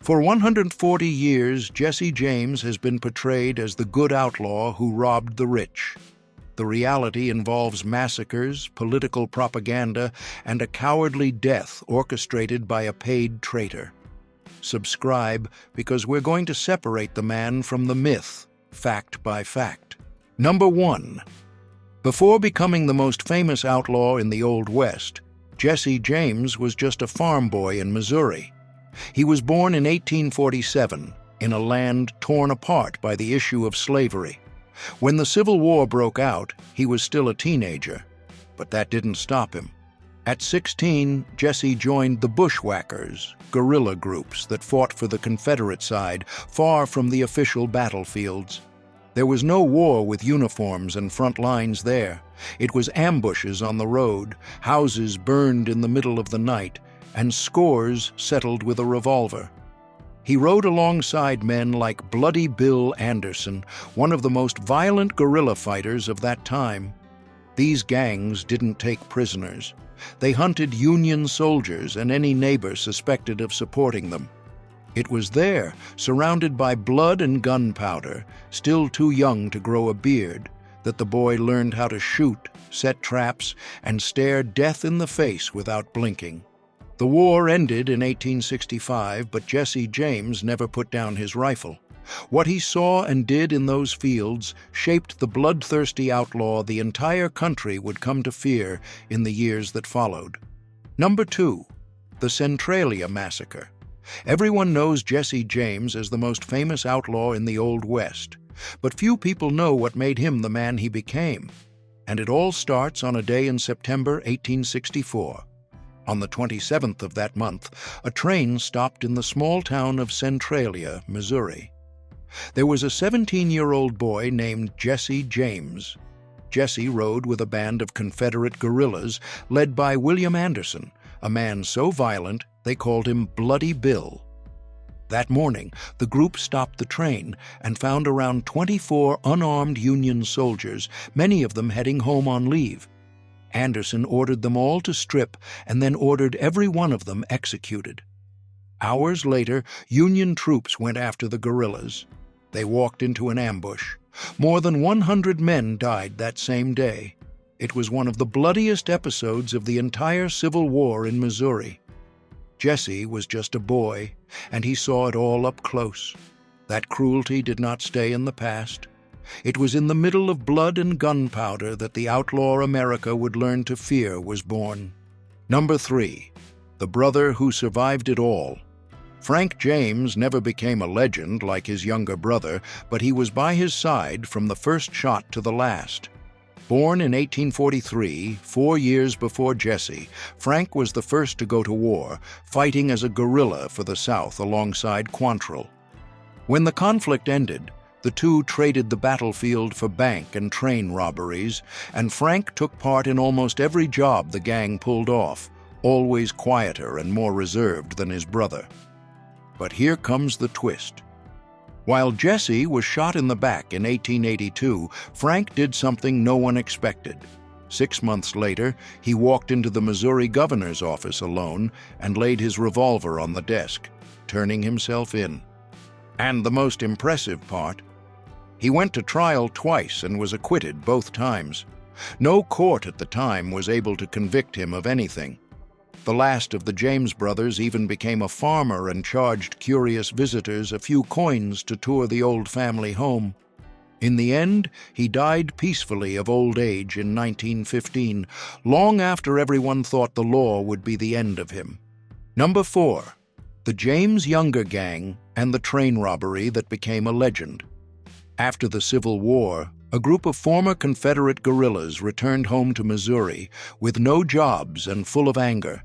For 140 years, Jesse James has been portrayed as the good outlaw who robbed the rich. The reality involves massacres, political propaganda, and a cowardly death orchestrated by a paid traitor. Subscribe, because we're going to separate the man from the myth, fact by fact. Number 1. Before becoming the most famous outlaw in the Old West, Jesse James was just a farm boy in Missouri. He was born in 1847 in a land torn apart by the issue of slavery. When the Civil War broke out, he was still a teenager, but that didn't stop him. At 16, Jesse joined the Bushwhackers, guerrilla groups that fought for the Confederate side, far from the official battlefields. There was no war with uniforms and front lines there. It was ambushes on the road, houses burned in the middle of the night, and scores settled with a revolver. He rode alongside men like Bloody Bill Anderson, one of the most violent guerrilla fighters of that time. These gangs didn't take prisoners. They hunted Union soldiers and any neighbor suspected of supporting them. It was there, surrounded by blood and gunpowder, still too young to grow a beard, that the boy learned how to shoot, set traps, and stare death in the face without blinking. The war ended in 1865, but Jesse James never put down his rifle. What he saw and did in those fields shaped the bloodthirsty outlaw the entire country would come to fear in the years that followed. Number 2. The Centralia Massacre. Everyone knows Jesse James as the most famous outlaw in the Old West, but few people know what made him the man he became. And it all starts on a day in September 1864. On the 27th of that month, a train stopped in the small town of Centralia, Missouri. There was a 17-year-old boy named Jesse James. Jesse rode with a band of Confederate guerrillas led by William Anderson, a man so violent they called him Bloody Bill. That morning, the group stopped the train and found around 24 unarmed Union soldiers, many of them heading home on leave. Anderson ordered them all to strip and then ordered every one of them executed. Hours later, Union troops went after the guerrillas. They walked into an ambush. More than 100 men died that same day. It was one of the bloodiest episodes of the entire Civil War in Missouri. Jesse was just a boy, and he saw it all up close. That cruelty did not stay in the past. It was in the middle of blood and gunpowder that the outlaw America would learn to fear was born. Number 3. The brother who survived it all. Frank James never became a legend like his younger brother, but he was by his side from the first shot to the last. Born in 1843, 4 years before Jesse, Frank was the first to go to war, fighting as a guerrilla for the South alongside Quantrill. When the conflict ended, the two traded the battlefield for bank and train robberies, and Frank took part in almost every job the gang pulled off, always quieter and more reserved than his brother. But here comes the twist. While Jesse was shot in the back in 1882, Frank did something no one expected. 6 months later, he walked into the Missouri governor's office alone and laid his revolver on the desk, turning himself in. And the most impressive part, he went to trial twice and was acquitted both times. No court at the time was able to convict him of anything. The last of the James brothers even became a farmer and charged curious visitors a few coins to tour the old family home. In the end, he died peacefully of old age in 1915, long after everyone thought the law would be the end of him. Number 4. The James Younger Gang and the train robbery that became a legend. After the Civil War, a group of former Confederate guerrillas returned home to Missouri with no jobs and full of anger.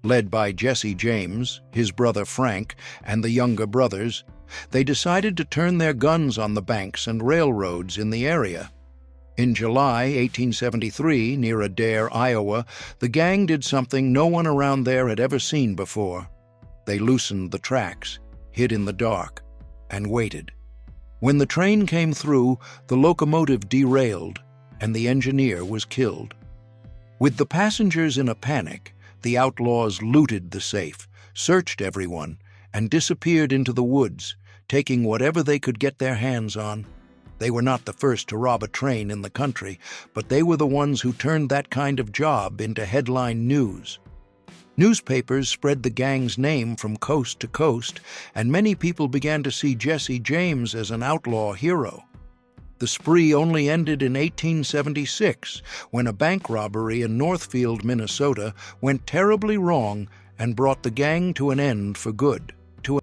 Led by Jesse James, his brother Frank, and the younger brothers, they decided to turn their guns on the banks and railroads in the area. In July 1873, near Adair, Iowa, the gang did something no one around there had ever seen before. They loosened the tracks, hid in the dark, and waited. When the train came through, the locomotive derailed, and the engineer was killed. With the passengers in a panic, the outlaws looted the safe, searched everyone, and disappeared into the woods, taking whatever they could get their hands on. They were not the first to rob a train in the country, but they were the ones who turned that kind of job into headline news. Newspapers spread the gang's name from coast to coast, and many people began to see Jesse James as an outlaw hero. The spree only ended in 1876, when a bank robbery in Northfield, Minnesota, went terribly wrong and brought the gang to an end for good.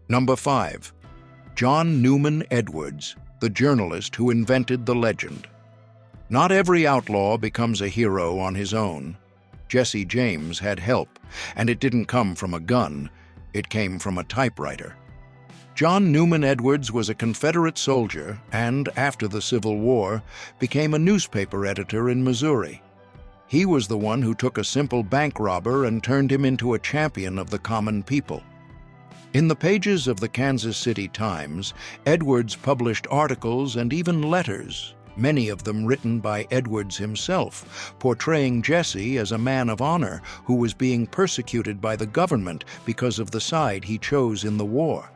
Number 5. John Newman Edwards, the journalist who invented the legend. Not every outlaw becomes a hero on his own. Jesse James had help, and it didn't come from a gun, it came from a typewriter. John Newman Edwards was a Confederate soldier and, after the Civil War, became a newspaper editor in Missouri. He was the one who took a simple bank robber and turned him into a champion of the common people. In the pages of the Kansas City Times, Edwards published articles and even letters, many of them written by Edwards himself, portraying Jesse as a man of honor who was being persecuted by the government because of the side he chose in the war.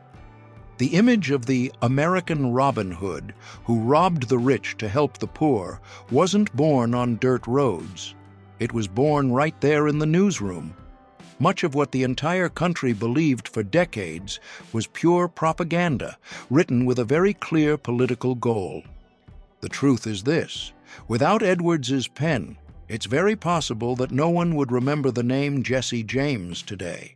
The image of the American Robin Hood, who robbed the rich to help the poor, wasn't born on dirt roads. It was born right there in the newsroom. Much of what the entire country believed for decades was pure propaganda, written with a very clear political goal. The truth is this: without Edwards's pen, it's very possible that no one would remember the name Jesse James today.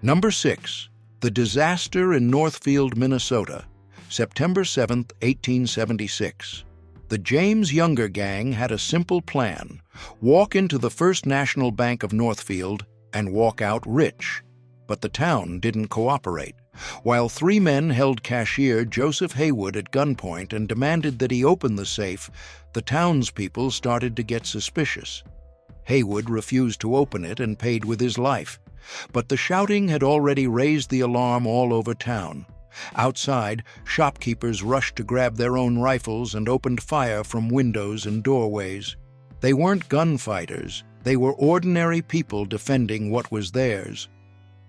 Number 6. The Disaster in Northfield, Minnesota, September 7, 1876. The James Younger gang had a simple plan: walk into the First National Bank of Northfield and walk out rich. But the town didn't cooperate. While 3 men held cashier Joseph Haywood at gunpoint and demanded that he open the safe, the townspeople started to get suspicious. Haywood refused to open it and paid with his life. But the shouting had already raised the alarm all over town. Outside, shopkeepers rushed to grab their own rifles and opened fire from windows and doorways. They weren't gunfighters, they were ordinary people defending what was theirs.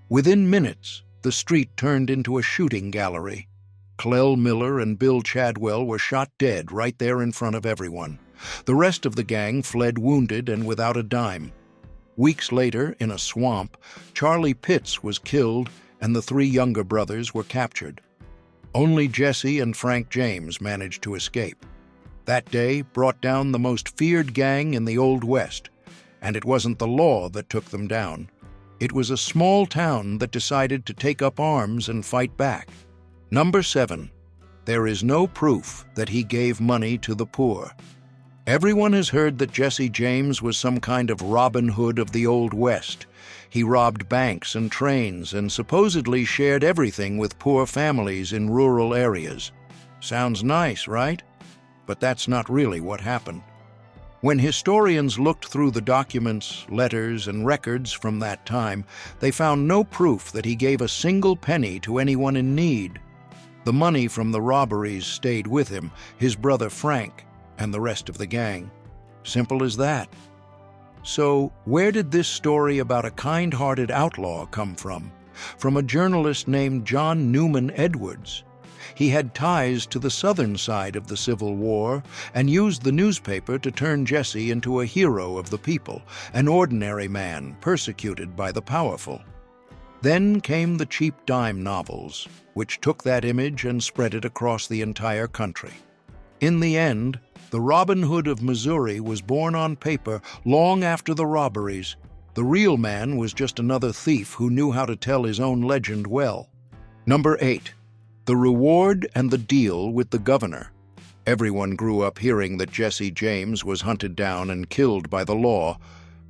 Within minutes, the street turned into a shooting gallery. Clell Miller and Bill Chadwell were shot dead right there in front of everyone. The rest of the gang fled wounded and without a dime. Weeks later, in a swamp, Charlie Pitts was killed and the 3 younger brothers were captured. Only Jesse and Frank James managed to escape. That day brought down the most feared gang in the Old West, and it wasn't the law that took them down. It was a small town that decided to take up arms and fight back. Number 7. There is no proof that he gave money to the poor. Everyone has heard that Jesse James was some kind of Robin Hood of the Old West. He robbed banks and trains and supposedly shared everything with poor families in rural areas. Sounds nice, right? But that's not really what happened. When historians looked through the documents, letters, and records from that time, they found no proof that he gave a single penny to anyone in need. The money from the robberies stayed with him, his brother Frank, and the rest of the gang. Simple as that. So, where did this story about a kind-hearted outlaw come from? From a journalist named John Newman Edwards. He had ties to the southern side of the Civil War and used the newspaper to turn Jesse into a hero of the people, an ordinary man persecuted by the powerful. Then came the cheap dime novels, which took that image and spread it across the entire country. In the end, the Robin Hood of Missouri was born on paper long after the robberies. The real man was just another thief who knew how to tell his own legend well. Number 8. The Reward and the Deal with the Governor. Everyone grew up hearing that Jesse James was hunted down and killed by the law,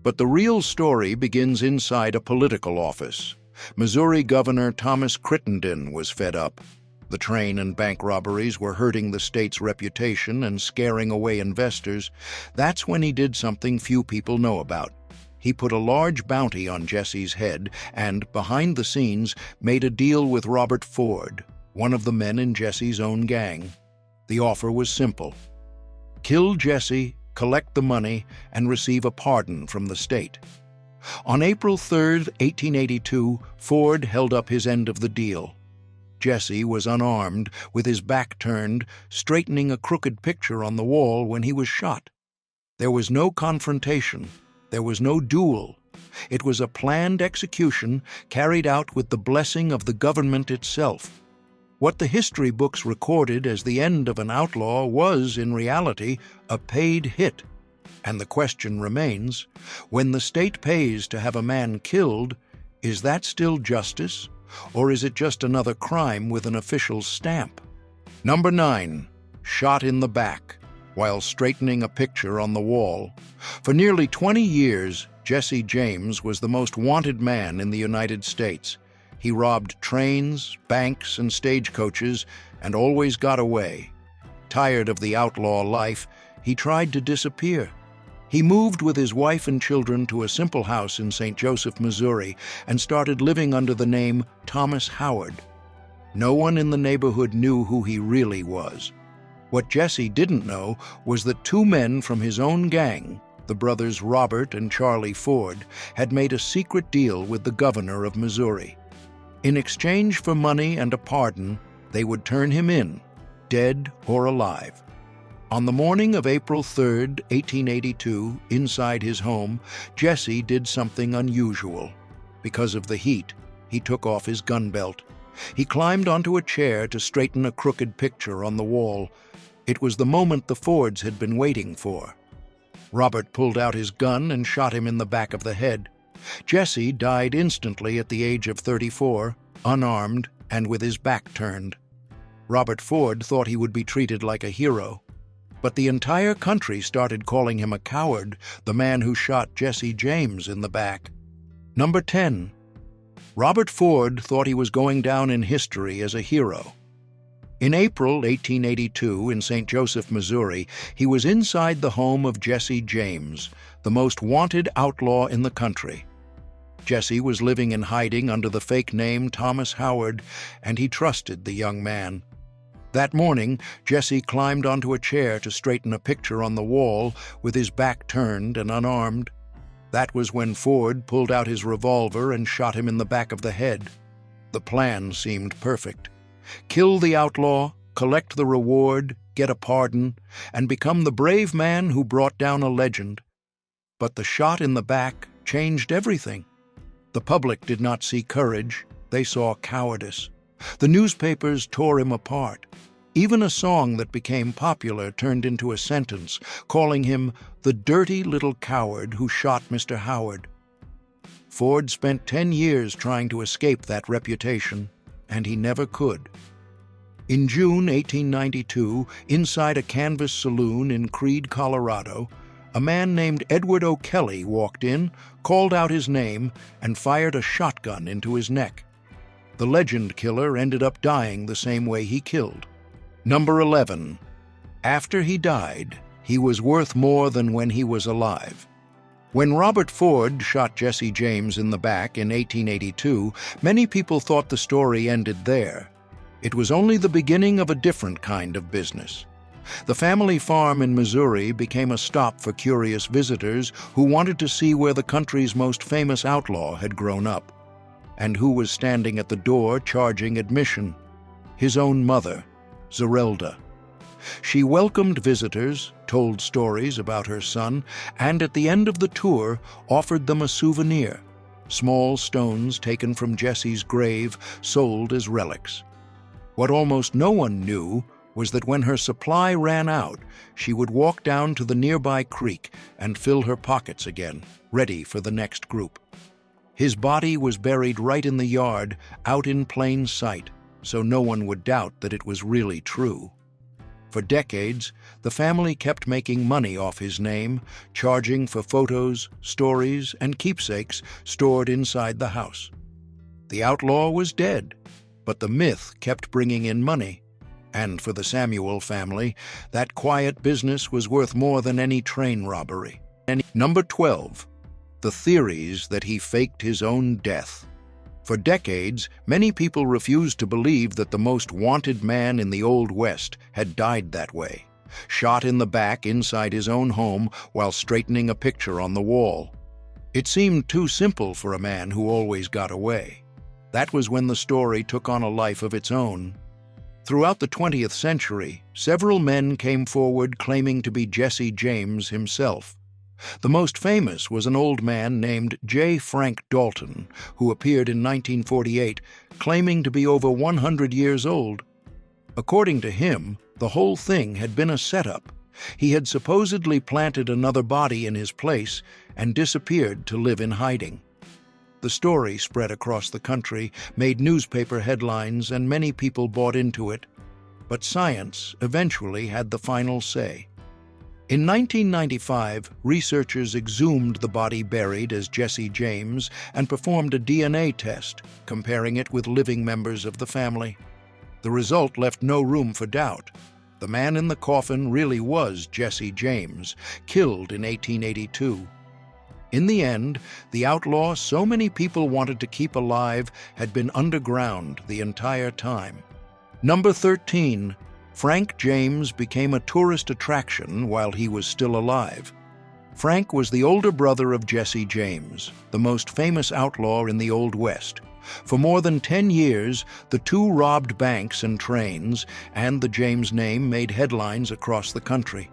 but the real story begins inside a political office. Missouri Governor Thomas Crittenden was fed up. The train and bank robberies were hurting the state's reputation and scaring away investors. That's when he did something few people know about. He put a large bounty on Jesse's head and, behind the scenes, made a deal with Robert Ford, one of the men in Jesse's own gang. The offer was simple: kill Jesse, collect the money, and receive a pardon from the state. On April 3, 1882, Ford held up his end of the deal. Jesse was unarmed, with his back turned, straightening a crooked picture on the wall when he was shot. There was no confrontation. There was no duel. It was a planned execution carried out with the blessing of the government itself. What the history books recorded as the end of an outlaw was, in reality, a paid hit. And the question remains, when the state pays to have a man killed, is that still justice, or is it just another crime with an official stamp? Number 9. Shot in the back while straightening a picture on the wall. For nearly 20 years, Jesse James was the most wanted man in the United States. He robbed trains, banks, and stagecoaches, and always got away. Tired of the outlaw life, he tried to disappear. He moved with his wife and children to a simple house in St. Joseph, Missouri, and started living under the name Thomas Howard. No one in the neighborhood knew who he really was. What Jesse didn't know was that 2 men from his own gang, the brothers Robert and Charlie Ford, had made a secret deal with the governor of Missouri. In exchange for money and a pardon, they would turn him in, dead or alive. On the morning of April 3, 1882, inside his home, Jesse did something unusual. Because of the heat, he took off his gun belt. He climbed onto a chair to straighten a crooked picture on the wall. It was the moment the Fords had been waiting for. Robert pulled out his gun and shot him in the back of the head. Jesse died instantly at the age of 34, unarmed and with his back turned. Robert Ford thought he would be treated like a hero. But the entire country started calling him a coward, the man who shot Jesse James in the back. Number 10. Robert Ford thought he was going down in history as a hero. In April 1882, in St. Joseph, Missouri, he was inside the home of Jesse James, the most wanted outlaw in the country. Jesse was living in hiding under the fake name Thomas Howard, and he trusted the young man. That morning, Jesse climbed onto a chair to straighten a picture on the wall with his back turned and unarmed. That was when Ford pulled out his revolver and shot him in the back of the head. The plan seemed perfect. Kill the outlaw, collect the reward, get a pardon, and become the brave man who brought down a legend. But the shot in the back changed everything. The public did not see courage, they saw cowardice. The newspapers tore him apart. Even a song that became popular turned into a sentence, calling him the dirty little coward who shot Mr. Howard. Ford spent 10 years trying to escape that reputation, and he never could. In June 1892, inside a canvas saloon in Creede, Colorado, a man named Edward O'Kelly walked in, called out his name, and fired a shotgun into his neck. The legend killer ended up dying the same way he killed. Number 11. After he died, he was worth more than when he was alive. When Robert Ford shot Jesse James in the back in 1882, many people thought the story ended there. It was only the beginning of a different kind of business. The family farm in Missouri became a stop for curious visitors who wanted to see where the country's most famous outlaw had grown up. And who was standing at the door charging admission? His own mother, Zerelda. She welcomed visitors, told stories about her son, and at the end of the tour offered them a souvenir, small stones taken from Jesse's grave sold as relics. What almost no one knew was that when her supply ran out, she would walk down to the nearby creek and fill her pockets again, ready for the next group. His body was buried right in the yard, out in plain sight, so no one would doubt that it was really true. For decades, the family kept making money off his name, charging for photos, stories, and keepsakes stored inside the house. The outlaw was dead, but the myth kept bringing in money. And for the Samuel family, that quiet business was worth more than any train robbery. Number 12. The theories that he faked his own death. For decades, many people refused to believe that the most wanted man in the Old West had died that way, shot in the back inside his own home while straightening a picture on the wall. It seemed too simple for a man who always got away. That was when the story took on a life of its own. Throughout the 20th century, several men came forward claiming to be Jesse James himself. The most famous was an old man named J. Frank Dalton, who appeared in 1948, claiming to be over 100 years old. According to him, the whole thing had been a setup. He had supposedly planted another body in his place and disappeared to live in hiding. The story spread across the country, made newspaper headlines, and many people bought into it. But science eventually had the final say. In 1995, researchers exhumed the body buried as Jesse James and performed a DNA test, comparing it with living members of the family. The result left no room for doubt. The man in the coffin really was Jesse James, killed in 1882. In the end, the outlaw so many people wanted to keep alive had been underground the entire time. Number 13. Frank James became a tourist attraction while he was still alive. Frank was the older brother of Jesse James, the most famous outlaw in the Old West. For more than 10 years, the two robbed banks and trains, and the James name made headlines across the country.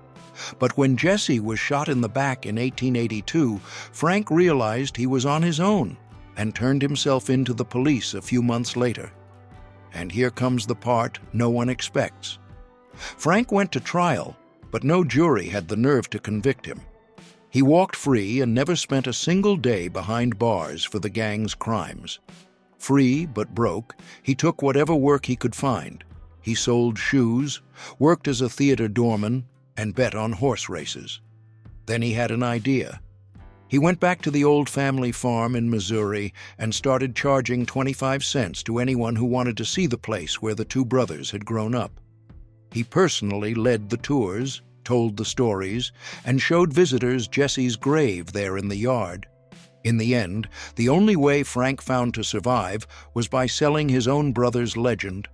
But when Jesse was shot in the back in 1882, Frank realized he was on his own and turned himself in to the police a few months later. And here comes the part no one expects. Frank went to trial, but no jury had the nerve to convict him. He walked free and never spent a single day behind bars for the gang's crimes. Free but broke, he took whatever work he could find. He sold shoes, worked as a theater doorman, and bet on horse races. Then he had an idea. He went back to the old family farm in Missouri and started charging 25 cents to anyone who wanted to see the place where the two brothers had grown up. He personally led the tours, told the stories, and showed visitors Jesse's grave there in the yard. In the end, the only way Frank found to survive was by selling his own brother's legend